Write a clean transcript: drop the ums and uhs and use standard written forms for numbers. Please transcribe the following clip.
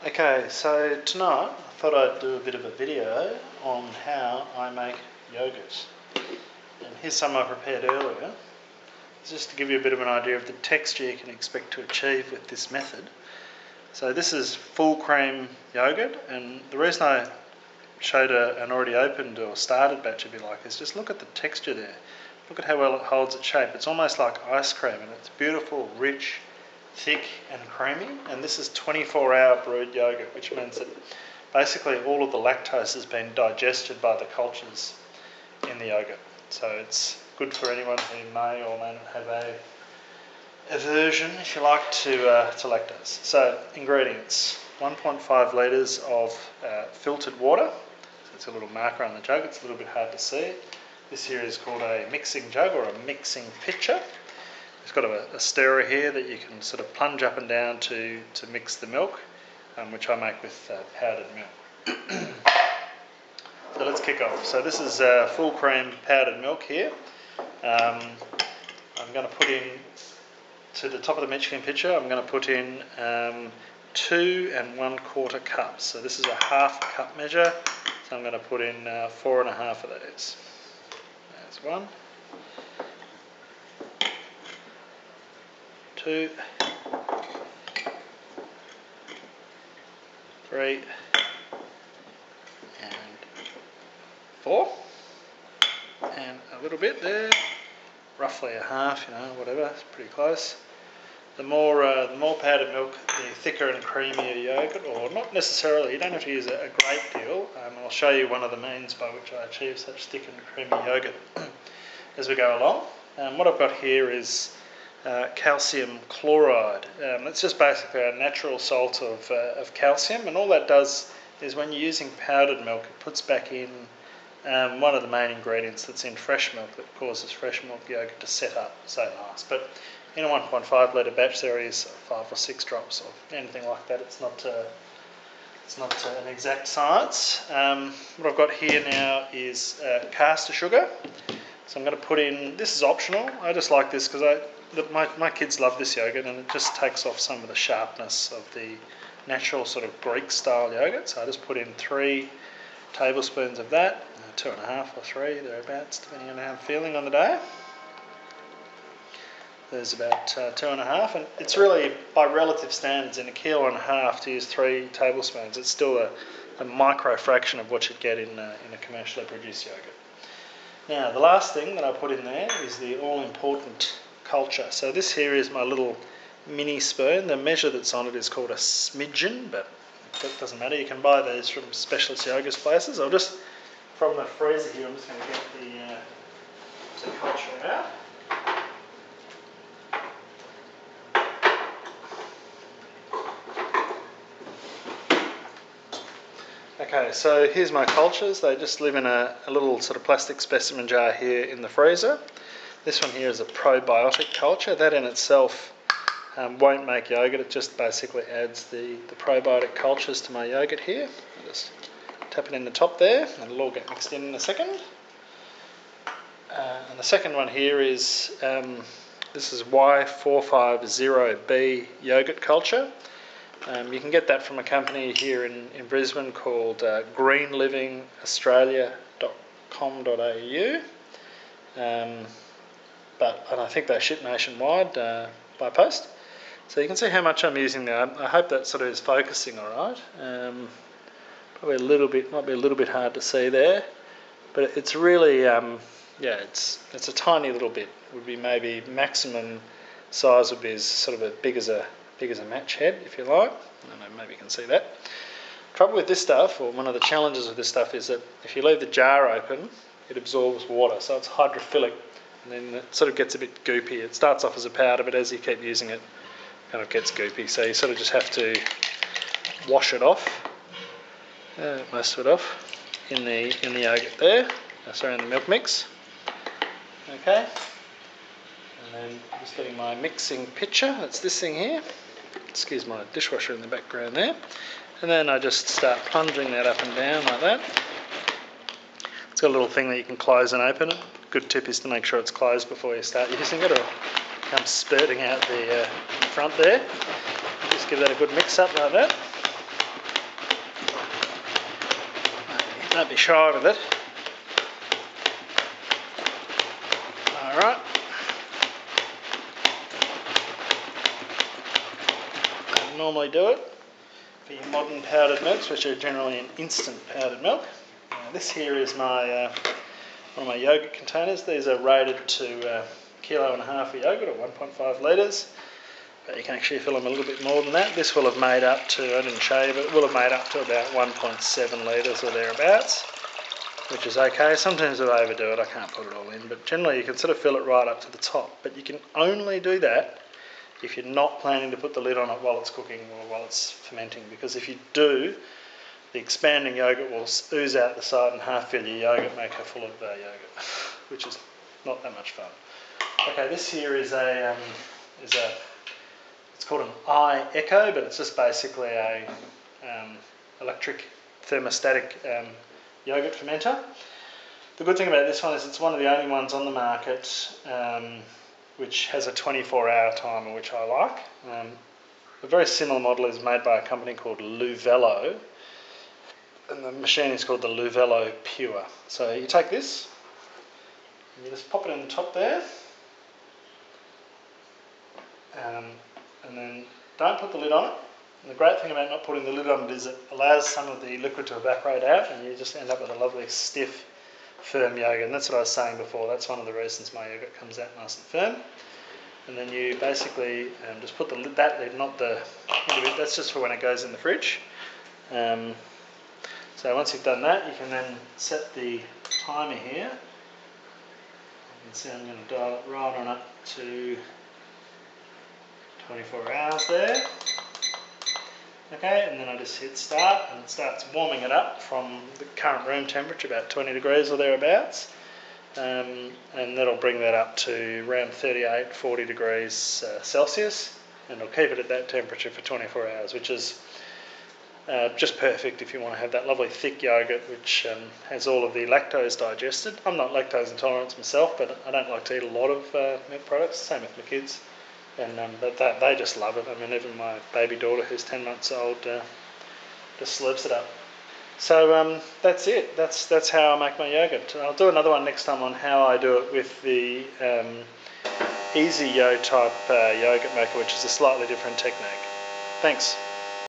Okay, so tonight I thought I'd do a bit of a video on how I make yogurt. And here's some I prepared earlier. Just to give you a bit of an idea of the texture you can expect to achieve with this method. So this is full cream yogurt, and the reason I showed an already opened or started batch, if you like, is just look at the texture there. Look at how well it holds its shape. It's almost like ice cream, and it's beautiful, rich, thick and creamy. And this is 24-hour brewed yogurt, which means that basically all of the lactose has been digested by the cultures in the yogurt. So it's good for anyone who may or may not have a aversion, if you like, to lactose. So ingredients: 1.5 litres of filtered water. So it's a little marker on the jug. It's a little bit hard to see. This here is called a mixing jug or a mixing pitcher. It's got a stirrer here that you can sort of plunge up and down to mix the milk, which I make with powdered milk. So let's kick off. So this is full cream powdered milk here. I'm going to put in, to the top of the mixing pitcher, I'm going to put in 2 1/4 cups. So this is a half cup measure. So I'm going to put in 4 1/2 of those. There's 1. 2, 3, and 4, and a little bit there, roughly a half, whatever, it's pretty close. The more powdered milk, the thicker and creamier yogurt, or not necessarily, you don't have to use a great deal. I'll show you one of the means by which I achieve such thick and creamy yogurt as we go along. What I've got here is calcium chloride. It's just basically a natural salt of calcium, and all that does is when you're using powdered milk, it puts back in one of the main ingredients that's in fresh milk that causes fresh milk yogurt to set up so nice. But in a 1.5 litre batch there is 5 or 6 drops or anything like that. It's not an exact science. What I've got here now is caster sugar. So I'm going to put in, this is optional, I just like this because my kids love this yogurt, and it just takes off some of the sharpness of the natural sort of Greek style yogurt. So I just put in 3 tablespoons of that, 2 1/2 or 3 thereabouts, depending on how I'm feeling on the day. There's about 2 1/2, and it's really, by relative standards, in 1.5 kilos to use 3 tablespoons. It's still a micro fraction of what you'd get in a commercially produced yogurt. Now the last thing that I put in there is the all-important culture. So this here is my little mini spoon. The measure that's on it is called a smidgen, but that doesn't matter. You can buy these from specialist yogurt places. I'll just, from the freezer here, I'm just going to get the culture out. Okay, so here's my cultures. They just live in a little sort of plastic specimen jar here in the freezer. This one here is a ProBiotic Culture. That in itself won't make yogurt. It just basically adds the probiotic cultures to my yogurt here. I'll just tap it in the top there, and it'll all get mixed in a second. And the second one here is, this is Y450B Yogurt Culture. You can get that from a company here in Brisbane called greenlivingaustralia.com.au. And I think they ship nationwide by post. So you can see how much I'm using there. I hope that sort of is focusing all right. Probably might be a little bit hard to see there, but it's really, it's a tiny little bit. Would be maybe maximum size would be sort of as big as a match head, if you like. I don't know, maybe you can see that. Trouble with this stuff, or one of the challenges with this stuff, is that if you leave the jar open, it absorbs water, so it's hydrophilic. And then it sort of gets a bit goopy. It starts off as a powder, but as you keep using it, it kind of gets goopy. So you sort of just have to wash it off, most of it off, in the yogurt there. In the milk mix. Okay. And then I'm just getting my mixing pitcher. That's this thing here. Excuse my dishwasher in the background there. And then I just start plunging that up and down like that. It's got a little thing that you can close and open it. Good tip is to make sure it's closed before you start using it, or it comes spurting out the front there. Just give that a good mix up like that. Don't be shy with it. Alright. I normally do it for your modern powdered milks, which are generally an instant powdered milk. This here is my one of my yogurt containers. These are rated to 1.5 kilos of yogurt, or 1.5 litres. But you can actually fill them a little bit more than that. This will have made up to, I didn't show you, but it will have made up to about 1.7 litres or thereabouts, which is okay. Sometimes if I overdo it, I can't put it all in, but generally you can sort of fill it right up to the top. But you can only do that if you're not planning to put the lid on it while it's cooking or while it's fermenting, because if you do, the expanding yogurt will ooze out the side and half fill your yogurt maker full of yogurt, which is not that much fun. Okay, this here is it's called an iEcho, but it's just basically a electric thermostatic yogurt fermenter. The good thing about this one is it's one of the only ones on the market which has a 24-hour timer, which I like. A very similar model is made by a company called Luvelo, and the machine is called the Luvelo Pure. So you take this, and you just pop it in the top there, and then don't put the lid on it. And the great thing about not putting the lid on it is it allows some of the liquid to evaporate out, and you just end up with a lovely stiff, firm yogurt. And that's what I was saying before, that's one of the reasons my yogurt comes out nice and firm. And then you basically just put the lid, that lid, not the bit, that's just for when it goes in the fridge. So once you've done that, you can then set the timer here. You can see I'm going to dial it right on up to 24 hours there. Okay, and then I just hit start, and it starts warming it up from the current room temperature, about 20 degrees or thereabouts. And that'll bring that up to around 38, 40 degrees Celsius, and it'll keep it at that temperature for 24 hours, which is just perfect if you want to have that lovely thick yogurt which has all of the lactose digested. I'm not lactose intolerant myself, but I don't like to eat a lot of milk products, same with my kids. And but they just love it. I mean, even my baby daughter, who's 10 months old, just slurps it up. So that's it. That's how I make my yogurt. I'll do another one next time on how I do it with the Easy Yo type yogurt maker, which is a slightly different technique. Thanks.